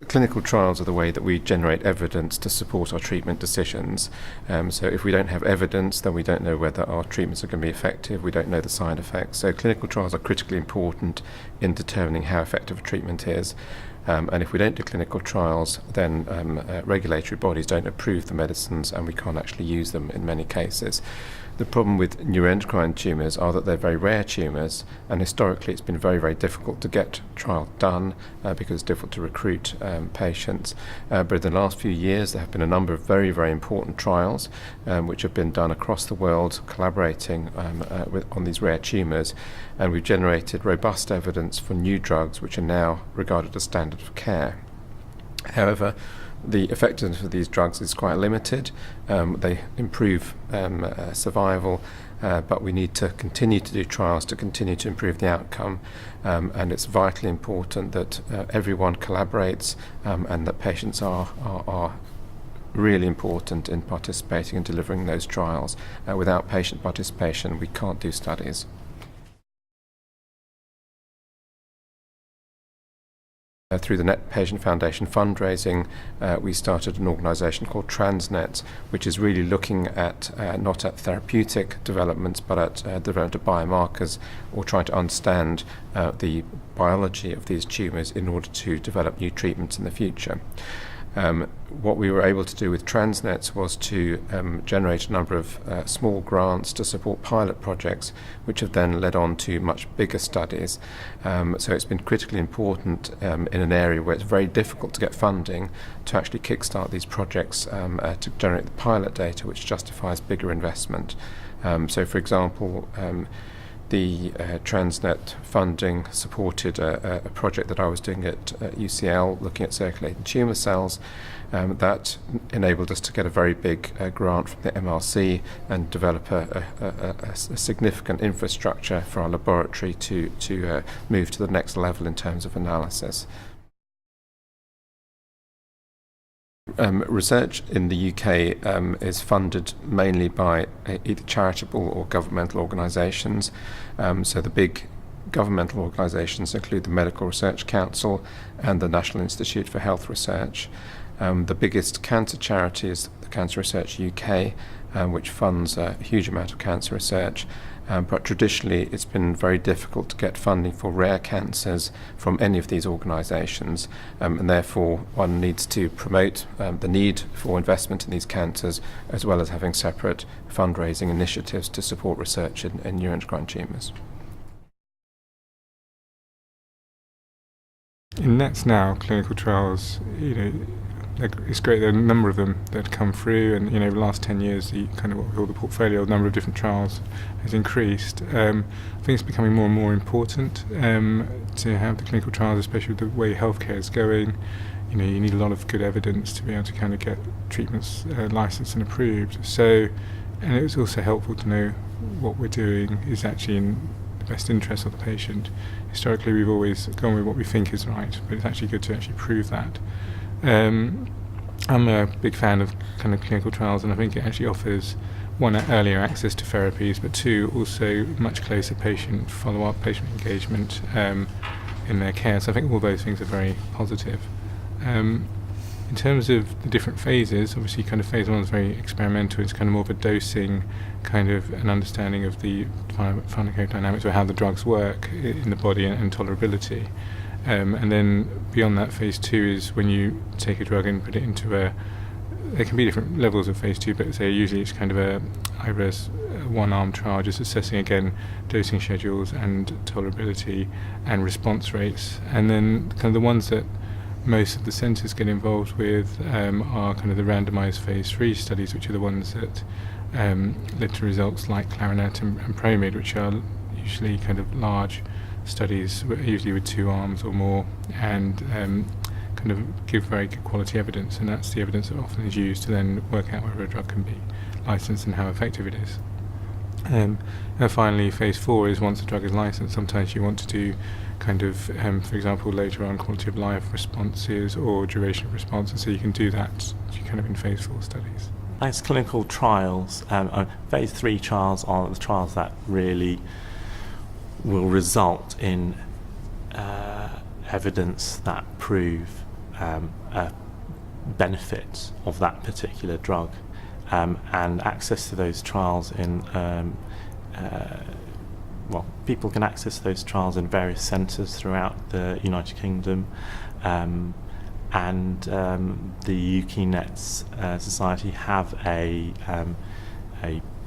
Clinical trials are the way that we generate evidence to support our treatment decisions. So if we don't have evidence, then we don't know whether our treatments are going to be effective, we don't know the side effects. So clinical trials are critically important in determining how effective a treatment is. And if we don't do clinical trials, then regulatory bodies don't approve the medicines and we can't actually use them in many cases. The problem with neuroendocrine tumours are that they're very rare tumours, and historically it's been very, very difficult to get trials done because it's difficult to recruit patients. But in the last few years there have been a number of very, very important trials which have been done across the world collaborating on these rare tumours, and we've generated robust evidence for new drugs which are now regarded as standard of care. However, the effectiveness of these drugs is quite limited. They improve survival, but we need to continue to do trials to continue to improve the outcome, and it's vitally important that everyone collaborates and that patients are really important in participating and delivering those trials. Without patient participation, we can't do studies. Through the Net Patient Foundation fundraising, we started an organisation called Transnet, which is really looking at not at therapeutic developments, but at development of biomarkers, or trying to understand the biology of these tumours in order to develop new treatments in the future. What we were able to do with Transnet was to generate a number of small grants to support pilot projects, which have then led on to much bigger studies. So it's been critically important in an area where it's very difficult to get funding to actually kickstart these projects to generate the pilot data which justifies bigger investment. So for example, the Transnet funding supported a project that I was doing at UCL looking at circulating tumour cells. That enabled us to get a very big grant from the MRC and develop a significant infrastructure for our laboratory to move to the next level in terms of analysis. Research in the UK is funded mainly by either charitable or governmental organisations. So the big governmental organisations include the Medical Research Council and the National Institute for Health Research. The biggest cancer charity is the Cancer Research UK, which funds a huge amount of cancer research. But traditionally it's been very difficult to get funding for rare cancers from any of these organisations, and therefore one needs to promote the need for investment in these cancers, as well as having separate fundraising initiatives to support research in neuroendocrine tumours. In NETs now, clinical trials, it's great. There are a number of them that come through, and over the last 10 years, the kind of what we call the portfolio, the number of different trials has increased. I think it's becoming more and more important to have the clinical trials, especially with the way healthcare is going. You need a lot of good evidence to be able to kind of get treatments licensed and approved. So, and it was also helpful to know what we're doing is actually in the best interest of the patient. Historically, we've always gone with what we think is right, but it's actually good to actually prove that. I'm a big fan of kind of clinical trials, and I think it actually offers, one, earlier access to therapies, but two, also much closer patient follow-up, patient engagement in their care. So I think all those things are very positive. In terms of the different phases, obviously kind of phase 1 is very experimental. It's kind of more of a dosing, kind of an understanding of the pharmacodynamics, or how the drugs work in the body and tolerability. And then beyond that, phase 2 is when you take a drug and put it into there can be different levels of phase 2, but say usually it's kind of either a one-arm trial, just assessing again dosing schedules and tolerability and response rates. And then kind of the ones that most of the centres get involved with are kind of the randomised phase 3 studies, which are the ones that led to results like Clarinet and Promid, which are usually kind of large studies, usually with 2 arms or more, and kind of give very good quality evidence, and that's the evidence that often is used to then work out whether a drug can be licensed and how effective it is. And finally, phase 4 is once the drug is licensed. Sometimes you want to do kind of, for example, later on quality of life responses or duration of response, and so you can do that kind of in phase 4 studies. Nice clinical trials. Phase 3 trials are the trials that really will result in evidence that prove benefit of that particular drug, and access to those trials people can access those trials in various centres throughout the United Kingdom, and the UKNets Society have a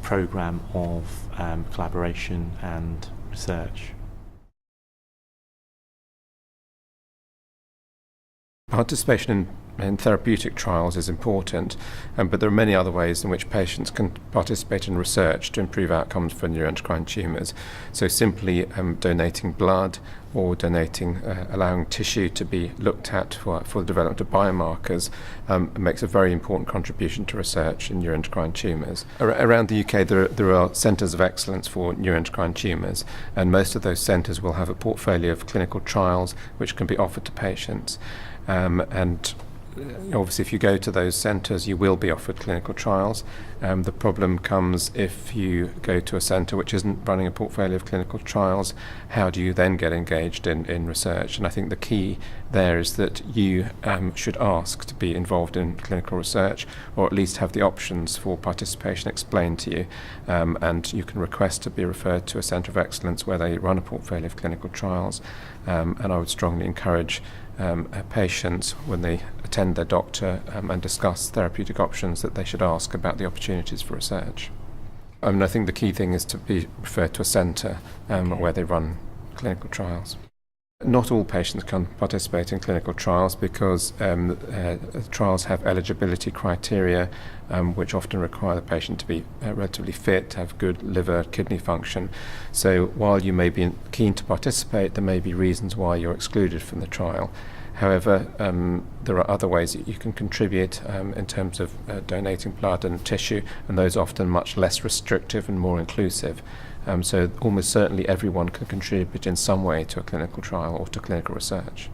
programme of collaboration and research. Participation in therapeutic trials is important, but there are many other ways in which patients can participate in research to improve outcomes for neuroendocrine tumours. So simply donating blood or allowing tissue to be looked at for the development of biomarkers makes a very important contribution to research in neuroendocrine tumours. Around the UK there are centres of excellence for neuroendocrine tumours, and most of those centres will have a portfolio of clinical trials which can be offered to patients. And obviously if you go to those centres you will be offered clinical trials. The problem comes if you go to a centre which isn't running a portfolio of clinical trials. How do you then get engaged in research? And I think the key there is that you should ask to be involved in clinical research, or at least have the options for participation explained to you, and you can request to be referred to a centre of excellence where they run a portfolio of clinical trials. And I would strongly encourage patients, when they attend their doctor and discuss therapeutic options, that they should ask about the opportunities for research. I think the key thing is to be referred to a centre where they run clinical trials. Not all patients can participate in clinical trials because trials have eligibility criteria which often require the patient to be relatively fit, have good liver, kidney function. So while you may be keen to participate, there may be reasons why you're excluded from the trial. However, there are other ways that you can contribute in terms of donating blood and tissue, and those are often much less restrictive and more inclusive. So almost certainly everyone can contribute in some way to a clinical trial or to clinical research.